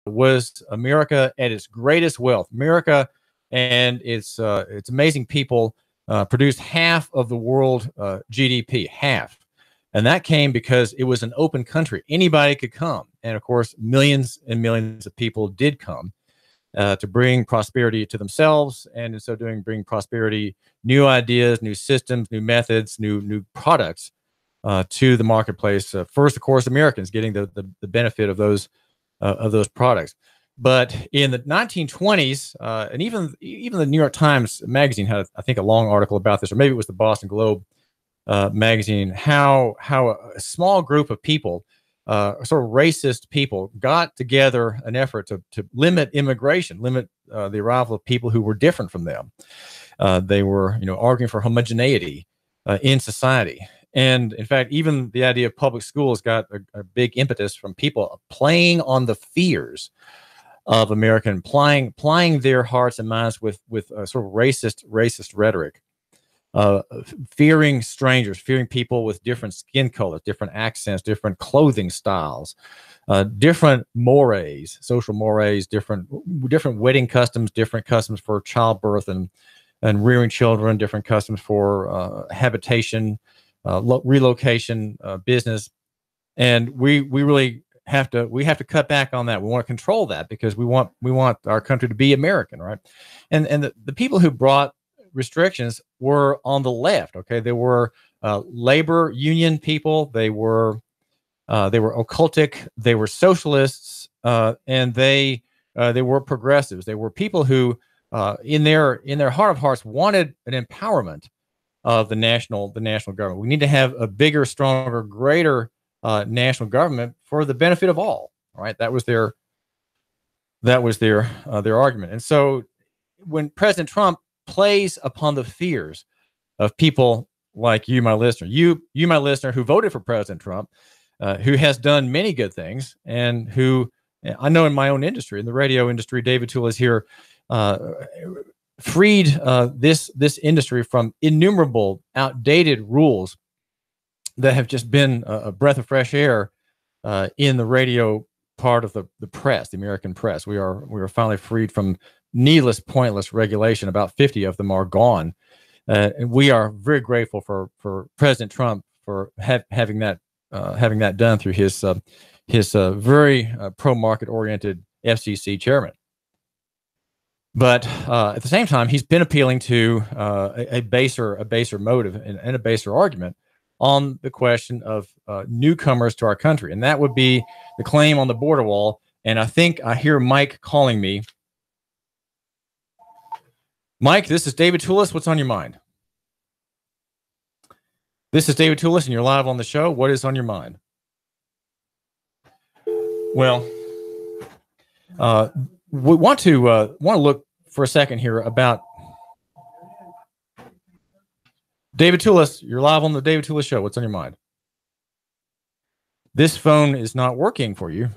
was America at its greatest wealth. America and its amazing people produced half of the world GDP, half. And that came because it was an open country. Anybody could come. And of course, millions and millions of people did come to bring prosperity to themselves. And in so doing, bring prosperity, new ideas, new systems, new methods, new products to the marketplace. First, of course, Americans getting the benefit of those products. But in the 1920s, and even the New York Times magazine had, I think, a long article about this, or maybe it was the Boston Globe magazine, how a small group of people, sort of racist people, got together an effort to limit immigration, limit the arrival of people who were different from them. They were, arguing for homogeneity in society. And in fact, even the idea of public schools got a big impetus from people playing on the fears of American, plying their hearts and minds with sort of racist rhetoric, fearing strangers, fearing people with different skin colors, different accents, different clothing styles, different mores, social mores, different wedding customs, different customs for childbirth and rearing children, different customs for habitation, relocation, business. And we really have to cut back on that. We want to control that because we want our country to be American, right? And the people who brought restrictions were on the left. Okay, they were labor union people. They were occultic. They were socialists, and they were progressives. They were people who, in their heart of hearts, wanted an empowerment of the national government. We need to have a bigger, stronger, greater national government for the benefit of all. Right? That was their argument. And so, when President Trump plays upon the fears of people like you, my listener, you, my listener, who voted for President Trump, who has done many good things, and who I know in my own industry, in the radio industry, David Tulis here, freed this industry from innumerable outdated rules that have just been a breath of fresh air in the radio part of the press, the American press. We are finally freed from needless, pointless regulation. About 50 of them are gone, and we are very grateful for President Trump for having that done through his very pro-market oriented FCC chairman. But at the same time, he's been appealing to a baser motive and a baser argument on the question of newcomers to our country, and that would be the claim on the border wall. And I think I hear Mike calling me. Mike, this is David Tulis. What's on your mind? This is David Tulis, and you're live on the show. What is on your mind? Well, we want to look for a second here about David Tulis. You're live on the David Tulis Show. What's on your mind? This phone is not working for you.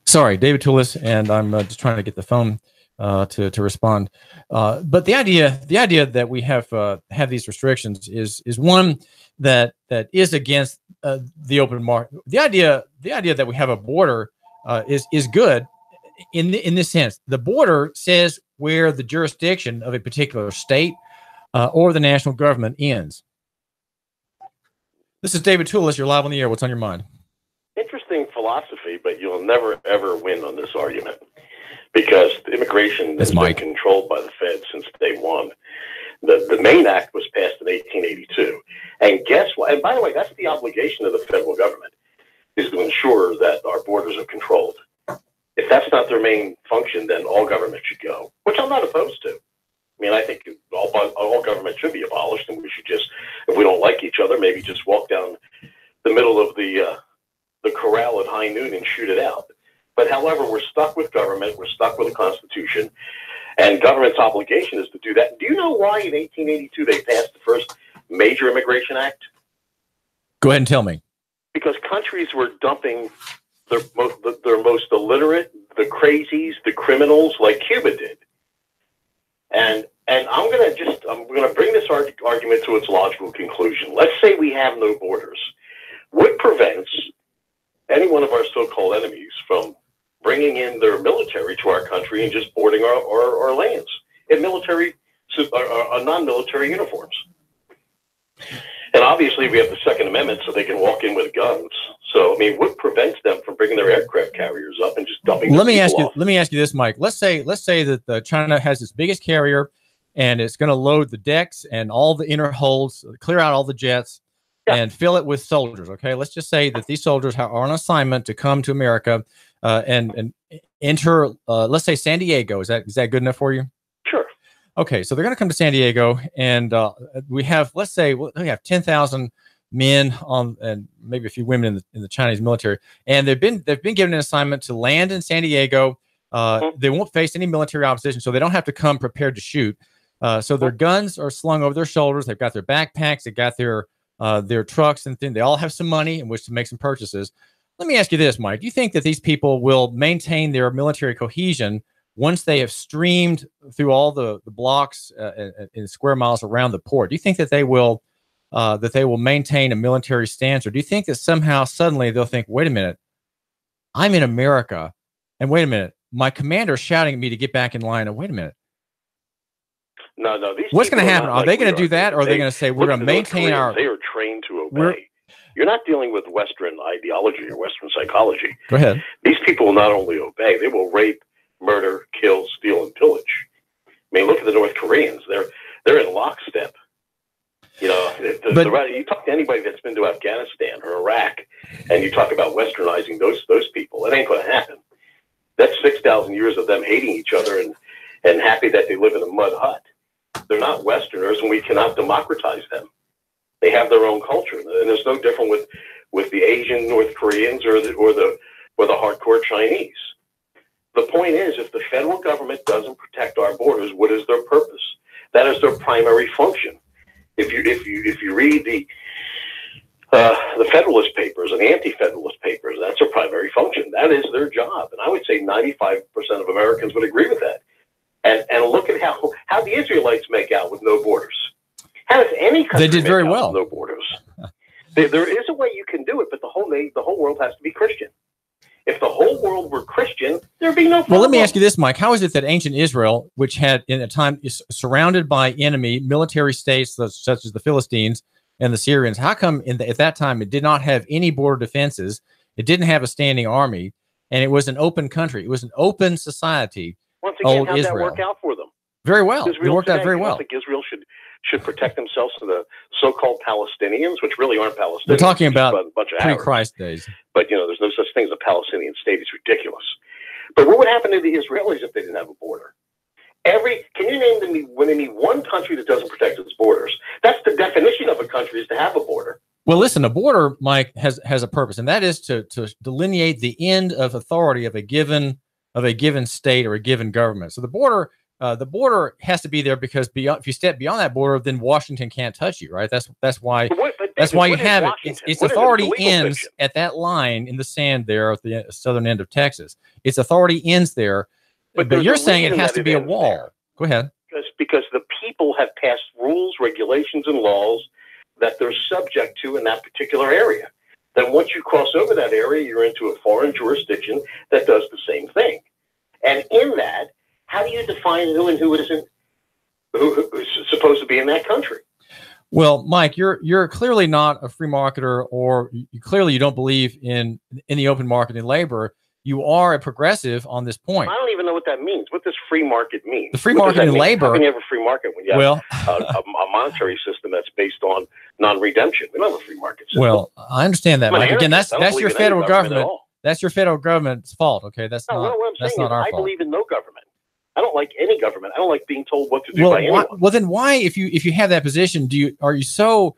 Sorry, David Tulis, and I'm just trying to get the phone to respond. But the idea that we have these restrictions is one that is against the open market. The idea that we have a border is good in this sense. The border says where the jurisdiction of a particular state or the national government ends. This is David Tulis. You're live on the air. What's on your mind? Interesting philosophy, but you'll never, ever win on this argument because immigration has been controlled by the Fed since day one. The Maine Act was passed in 1882. And guess what? And by the way, that's the obligation of the federal government, is to ensure that our borders are controlled. If that's not their main function, then all government should go, which I'm not opposed to. I mean, I think all government should be abolished, and we should just, if we don't like each other, maybe just walk down the middle of the corral at high noon and shoot it out. But however, we're stuck with government, we're stuck with the Constitution, and government's obligation is to do that. Do you know why in 1882 they passed the first major immigration act? Go ahead and tell me. Because countries were dumping their most illiterate, the crazies, the criminals, like Cuba did. And And I'm going to bring this argument to its logical conclusion. Let's say we have no borders. What prevents any one of our so-called enemies from bringing in their military to our country and just boarding our lands in military, non-military uniforms? And obviously we have the Second Amendment, so they can walk in with guns. So, I mean, what prevents them from bringing their aircraft carriers up and just dumping Let me ask you this, Mike. Let's say that China has its biggest carrier, and it's going to load the decks and all the inner holds, clear out all the jets, and fill it with soldiers. Okay, let's just say that these soldiers are on assignment to come to America and enter. Let's say San Diego. Is that good enough for you? Sure. Okay, so they're going to come to San Diego, and we have, let's say, we have 10,000 men on, and maybe a few women in the Chinese military, and they've been given an assignment to land in San Diego. They won't face any military opposition, so they don't have to come prepared to shoot. So their guns are slung over their shoulders. They've got their backpacks. They've got their trucks and things. They all have some money in which to make some purchases. Let me ask you this, Mike. Do you think that these people will maintain their military cohesion once they have streamed through all the blocks in square miles around the port? Do you think that they will maintain a military stance, or do you think that somehow suddenly they'll think, wait a minute, I'm in America, and wait a minute, my commander is shouting at me to get back in line, and wait a minute. No. What's going to happen? Are they going to do that, or are they going to say we're going to maintain our? They are trained to obey. You're not dealing with Western ideology or Western psychology. Go ahead. These people will not only obey; they will rape, murder, kill, steal, and pillage. I mean, look at the North Koreans. They're in lockstep. You know, you talk to anybody that's been to Afghanistan or Iraq, and you talk about westernizing those people. It ain't going to happen. That's 6,000 years of them hating each other and happy that they live in a mud hut. They're not Westerners, and we cannot democratize them. They have their own culture, and there's no different with the Asian North Koreans or the hardcore Chinese. The point is, if the federal government doesn't protect our borders, what is their purpose? That is their primary function. If you read the Federalist Papers and the Anti-Federalist Papers, that's their primary function. That is their job, and I would say 95% of Americans would agree with that. And look at how the Israelites make out with no borders. How does any country they did very well with no borders? There is a way you can do it, but the whole world has to be Christian. If the whole world were Christian, there'd be no problem. Well, let me ask you this, Mike. How is it that ancient Israel, which had in a time is surrounded by enemy military states such as the Philistines and the Syrians, how come at that time it did not have any border defenses? It didn't have a standing army, and it was an open country. It was an open society. Once again, how'd that work out for them? Very well. It worked out very well. I think Israel should protect themselves from the so-called Palestinians, which really aren't Palestinians. We're talking about a bunch of pre-Christ days. But, you know, there's no such thing as a Palestinian state. It's ridiculous. But what would happen to the Israelis if they didn't have a border? Can you name me one country that doesn't protect its borders? That's the definition of a country, is to have a border. Well, listen, a border, Mike, has a purpose, and that is to delineate the end of authority of a given state or a given government. So the border has to be there because if you step beyond that border, then Washington can't touch you, right? That's why you have it. Its authority ends at that line in the sand there at the southern end of Texas. Its authority ends there, but you're saying it has to be a wall. There. Go ahead. Because the people have passed rules, regulations, and laws that they're subject to in that particular area. Then once you cross over that area, you're into a foreign jurisdiction that does the same thing. And in that, how do you define who and who isn't who's supposed to be in that country? Well, Mike, you're clearly not a free marketer, or you don't believe in the open market in labor. You are a progressive on this point. I don't even know what that means. What does free market mean? The free market in labor. How can you have a free market when you have a monetary system that's based on non-redemption? We don't have a free market system. Well, I understand that, Mike. Again, that's your federal government. That's your federal government's fault. Okay, that's not our fault. I believe in no government. I don't like any government. I don't like being told what to do by anyone. Well, then why, if you have that position, are you so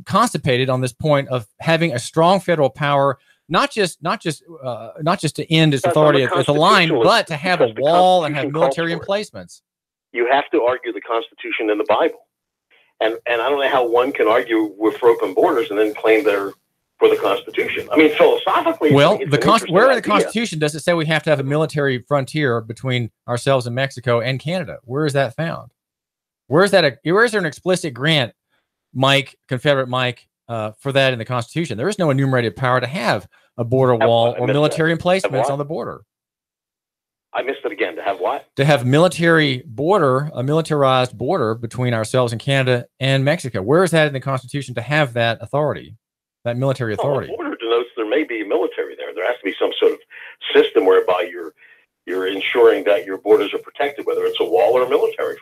constipated on this point of having a strong federal power? Not just to end its authority at the line, but to have a wall and have military emplacements. You have to argue the Constitution and the Bible, and I don't know how one can argue with open borders and then claim they're for the Constitution. I mean, philosophically, well, where in the Constitution does it say we have to have a military frontier between ourselves and Mexico and Canada? Where is that found? Where is there an explicit grant, Mike, Confederate Mike, for that in the Constitution? There is no enumerated power to have a border wall or military emplacements on the border. I missed it again. To have what? To have a militarized border between ourselves and Canada and Mexico. Where is that in the Constitution to have that authority, that military authority? The border denotes there may be a military there. There has to be some sort of system whereby you're ensuring that your borders are protected, whether it's a wall or a military.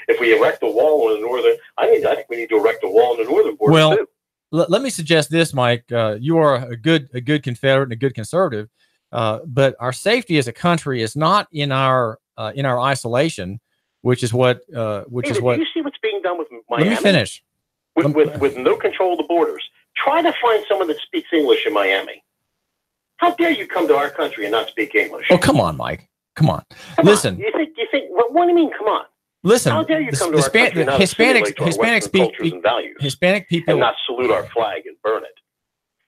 If we erect a wall on the northern, I think we need to erect a wall on the northern border too. Let me suggest this, Mike. You are a good Confederate and a good conservative. But our safety as a country is not in our isolation, which is what. Do you see what's being done with Miami? Let me finish. With no control of the borders, try to find someone that speaks English in Miami. How dare you come to our country and not speak English? Oh, come on, Mike. Come on. Listen. You think? What do you mean? Come on. Listen. How dare you come to our country and not assimilate to our Western cultures and values? Hispanic people and not salute our flag and burn it.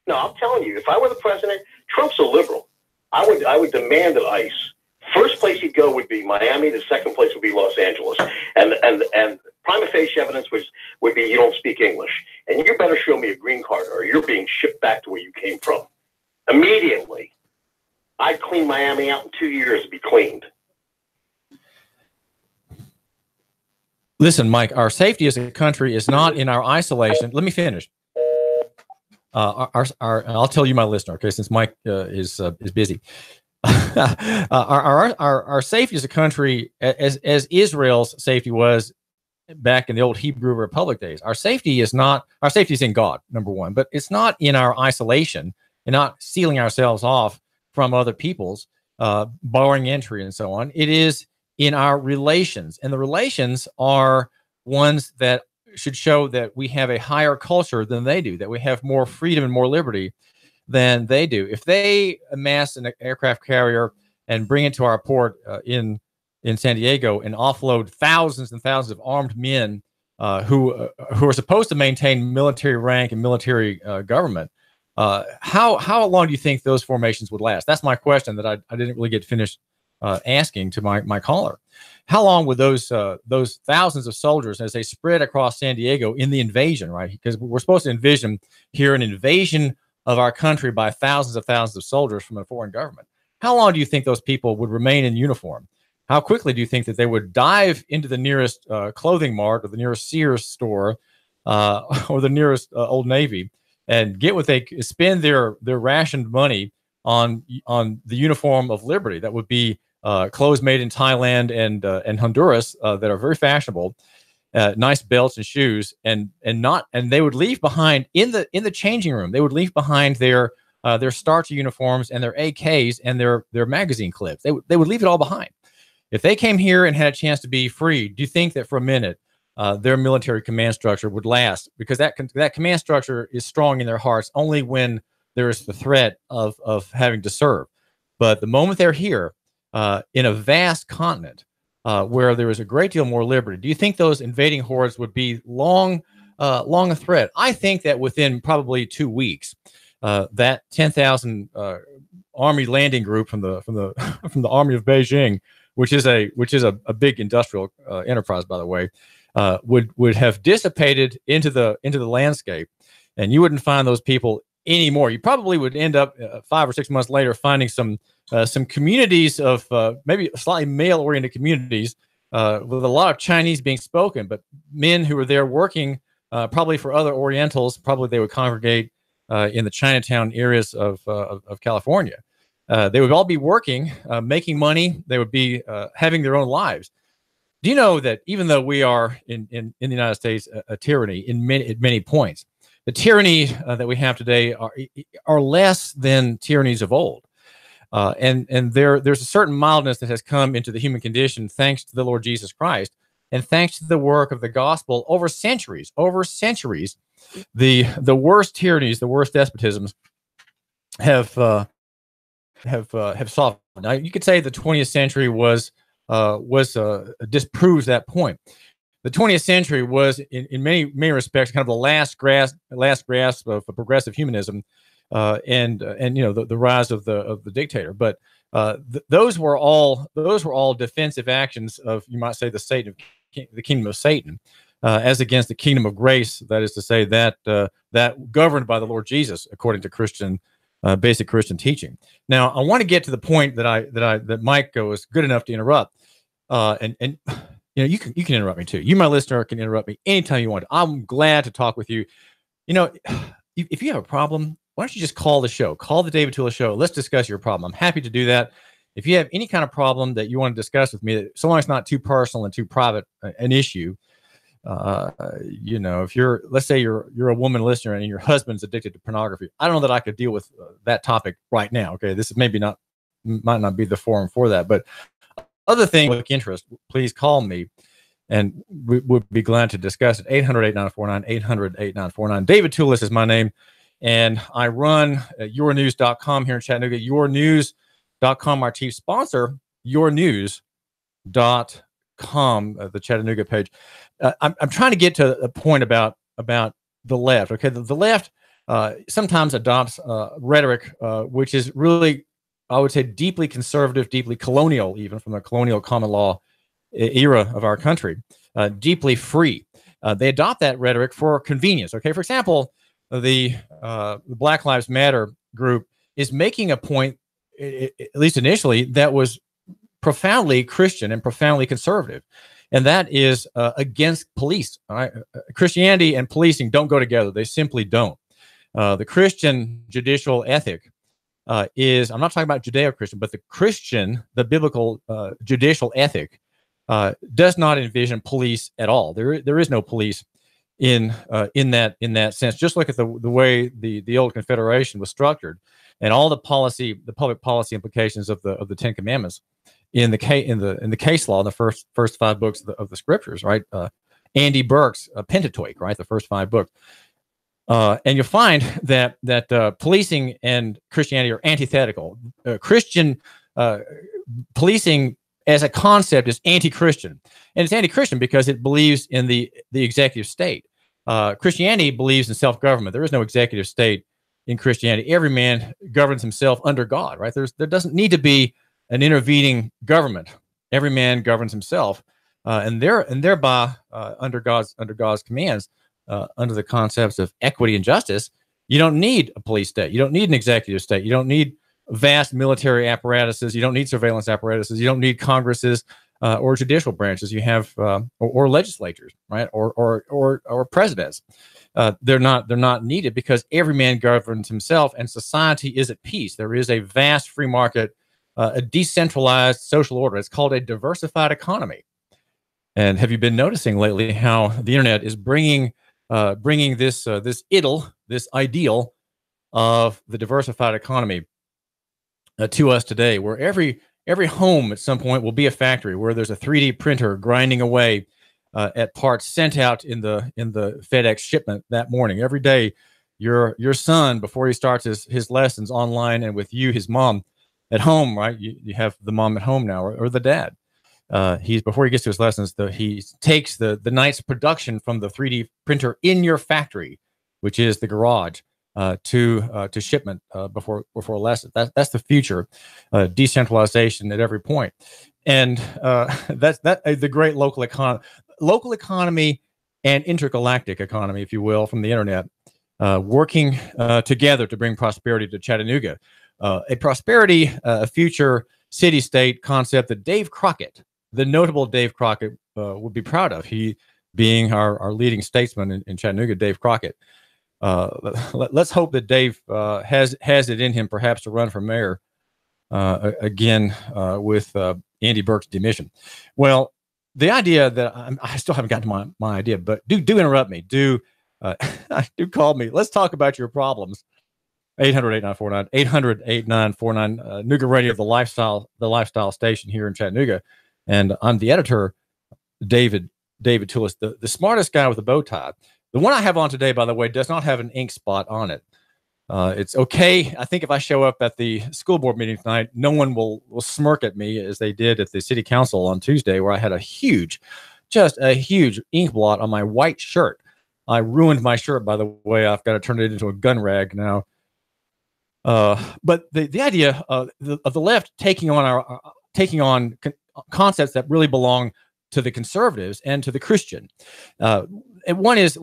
No, I'm telling you, if I were the president, Trump's a liberal. I would demand that ICE, first place he'd go would be Miami, the second place would be Los Angeles. And prima facie evidence would be you don't speak English. And you better show me a green card or you're being shipped back to where you came from. Immediately. I'd clean Miami out in 2 years to be cleaned. Listen, Mike, our safety as a country is not in our isolation. Let me finish. I'll tell you, my listener, okay, since Mike is busy. Our safety as a country, as Israel's safety was back in the old Hebrew Republic days, our safety is in God, number one, but it's not in our isolation and not sealing ourselves off from other people's, barring entry and so on. It is in our relations, and the relations are ones that should show that we have a higher culture than they do, that we have more freedom and more liberty than they do. If they amass an aircraft carrier and bring it to our port in San Diego and offload thousands and thousands of armed men who are supposed to maintain military rank and military government, how long do you think those formations would last? That's my question that I didn't really get finished asking to my caller. How long would those thousands of soldiers, as they spread across San Diego in the invasion, right? Because we're supposed to envision here an invasion of our country by thousands of soldiers from a foreign government. How long do you think those people would remain in uniform? How quickly do you think that they would dive into the nearest clothing mart or the nearest Sears store or the nearest Old Navy and get what they spend their rationed money on the uniform of liberty? That would be clothes made in Thailand and Honduras that are very fashionable, nice belts and shoes, and they would leave behind in the changing room. They would leave behind their starter uniforms and their AKs and their magazine clips. They would leave it all behind. If they came here and had a chance to be free, do you think that for a minute their military command structure would last? Because that command structure is strong in their hearts only when there is the threat of having to serve. But the moment they're here in a vast continent where there is a great deal more liberty, do you think those invading hordes would be long a threat? I think that within probably 2 weeks, that 10,000 Army landing group from the Army of Beijing, which is a big industrial enterprise, by the way, would have dissipated into the landscape, and you wouldn't find those people anymore. You probably would end up 5 or 6 months later finding some communities of maybe slightly male-oriented communities with a lot of Chinese being spoken, but men who were there working probably for other Orientals. Probably they would congregate in the Chinatown areas of California. They would all be working, making money. They would be having their own lives. Do you know that even though we are in the United States a tyranny at many points, the tyranny that we have today are less than tyrannies of old. And there's a certain mildness that has come into the human condition thanks to the Lord Jesus Christ and thanks to the work of the gospel over centuries. The worst tyrannies, the worst despotisms have softened. Now, you could say the 20th century disproves that point. The 20th century was, in many respects, kind of the last grasp of progressive humanism and the rise of the dictator. But those were all defensive actions of, you might say, the kingdom of Satan, as against the kingdom of grace. That is to say, that governed by the Lord Jesus, according to basic Christian teaching. Now, I want to get to the point that Mike was good enough to interrupt, and you can interrupt me too. You, my listener, can interrupt me anytime you want. I'm glad to talk with you. If you have a problem, why don't you just call the show? Call the David Tulis Show. Let's discuss your problem. I'm happy to do that. If you have any kind of problem that you want to discuss with me, so long as it's not too personal and too private an issue, if let's say you're a woman listener and your husband's addicted to pornography, I don't know that I could deal with that topic right now. Okay, this is might not be the forum for that, but other things like interest, please call me, and we would be glad to discuss it. 800-8949, 800-8949. David Tulis is my name, and I run yournews.com here in Chattanooga. Yournews.com, our chief sponsor, yournews.com, the Chattanooga page. I'm trying to get to a point about the left. Okay, the left sometimes adopts rhetoric which is really, I would say, deeply conservative, deeply colonial, even from the colonial common law era of our country, deeply free. They adopt that rhetoric for convenience. Okay, for example, the Black Lives Matter group is making a point, at least initially, that was profoundly Christian and profoundly conservative, and that is against police. All right? Christianity and policing don't go together. They simply don't. The Christian judicial ethic is, I'm not talking about Judeo-Christian, but the biblical judicial ethic does not envision police at all. There is no police in that sense. Just look at the way the old Confederation was structured, and all the public policy implications of the Ten Commandments in the case law, in the first 5 books of the scriptures, right? Andy Burke's Pentateuch, right? The first 5 books. And you'll find that policing and Christianity are antithetical. Christian policing as a concept is anti-Christian, and it's anti-Christian because it believes in the executive state. Christianity believes in self-government. There is no executive state in Christianity. Every man governs himself under God, right? There doesn't need to be an intervening government. Every man governs himself, and thereby under God's commands. Under the concepts of equity and justice, you don't need a police state. You don't need an executive state. You don't need vast military apparatuses. You don't need surveillance apparatuses. You don't need Congresses or judicial branches. You have or legislatures, right? Or presidents. They're not needed because every man governs himself, and society is at peace. There is a vast free market, a decentralized social order. It's called a diversified economy. And have you been noticing lately how the internet is bringing this ideal of the diversified economy to us today, where every home at some point will be a factory, where there's a 3D printer grinding away at parts sent out in the FedEx shipment that morning. Every day, your son, before he starts his lessons online and with you, his mom, at home, right? You have the mom at home now, or the dad. Before he gets to his lessons, he takes the night's production from the 3D printer in your factory, which is the garage, to shipment before lesson. That's the future, decentralization at every point, and that's the great local economy and intergalactic economy, if you will, from the internet, working together to bring prosperity to Chattanooga, a future city-state concept that Dave Crockett, the notable Dave Crockett, would be proud of. He being our leading statesman in Chattanooga, Dave Crockett. Let's hope that Dave has it in him, perhaps, to run for mayor again with Andy Burke's demission. Well, the idea that I still haven't gotten to my idea, but do interrupt me. Do call me. Let's talk about your problems. 800-8949, 800-8949, Nooga Radio, the lifestyle station here in Chattanooga. And I'm the editor, David Tulis, the smartest guy with a bow tie. The one I have on today, by the way, does not have an ink spot on it. It's okay. I think if I show up at the school board meeting tonight, no one will smirk at me as they did at the city council on Tuesday, where I had just a huge ink blot on my white shirt. I ruined my shirt, by the way. I've got to turn it into a gun rag now. But the idea of the left taking on concepts that really belong to the conservatives and to the Christian. And one is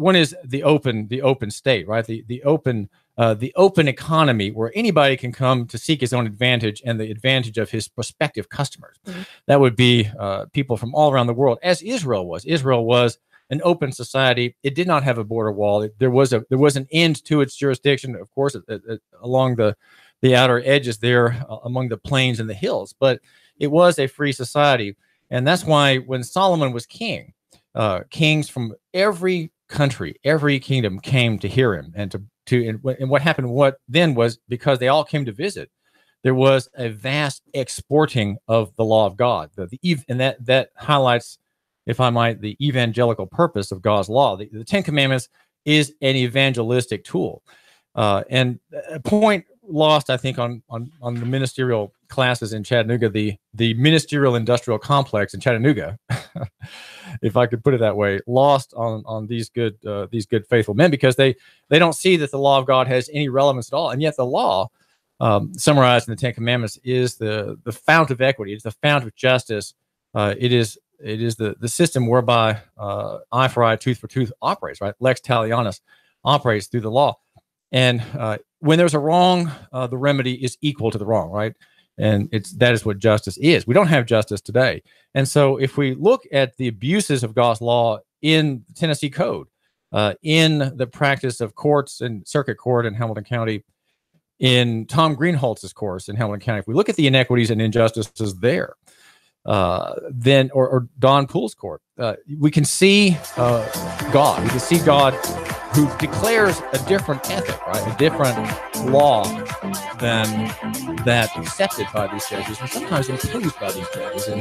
the open state, right? The open economy where anybody can come to seek his own advantage and the advantage of his prospective customers. Mm-hmm. That would be people from all around the world, as Israel was. Israel was an open society. It did not have a border wall. There was an end to its jurisdiction, of course, along the outer edges there, among the plains and the hills. But it was a free society, and that's why when Solomon was king, kings from every country, every kingdom came to hear him, and what happened. What then was, because they all came to visit, there was a vast exporting of the law of God. And that highlights, if I might, the evangelical purpose of God's law. The Ten Commandments is an evangelistic tool, and a point lost, I think, on the ministerial classes in Chattanooga, the ministerial industrial complex in Chattanooga, if I could put it that way, lost on these good faithful men, because they don't see that the law of God has any relevance at all. And yet the law, summarized in the Ten Commandments, is the fount of equity. It's the fount of justice. It is the system whereby eye for eye, tooth for tooth operates, right? Lex talionis operates through the law. And when there's a wrong, the remedy is equal to the wrong, right? And that is what justice is. We don't have justice today. And so if we look at the abuses of God's law in the Tennessee Code, in the practice of courts and circuit court in Hamilton County, in Tom Greenholtz's course in Hamilton County, if we look at the inequities and injustices there, then or Don Poole's court, we can see God. We can see God who declares a different ethic, right? A different law than that accepted by these judges, and sometimes imposed by these judges in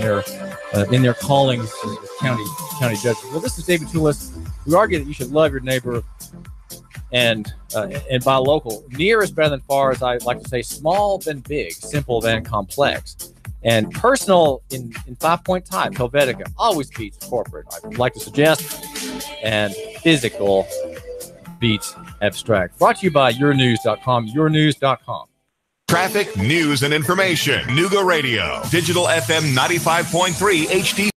their callings as county judges. Well, this is David Tulis. We argue that you should love your neighbor and buy local. Near is better than far, as I like to say. Small than big, simple than complex. And personal in 5-point type, Helvetica, always beats corporate, I'd like to suggest. And physical beats abstract. Brought to you by yournews.com, yournews.com. Traffic, news, and information. Nooga Radio, digital FM 95.3 HD.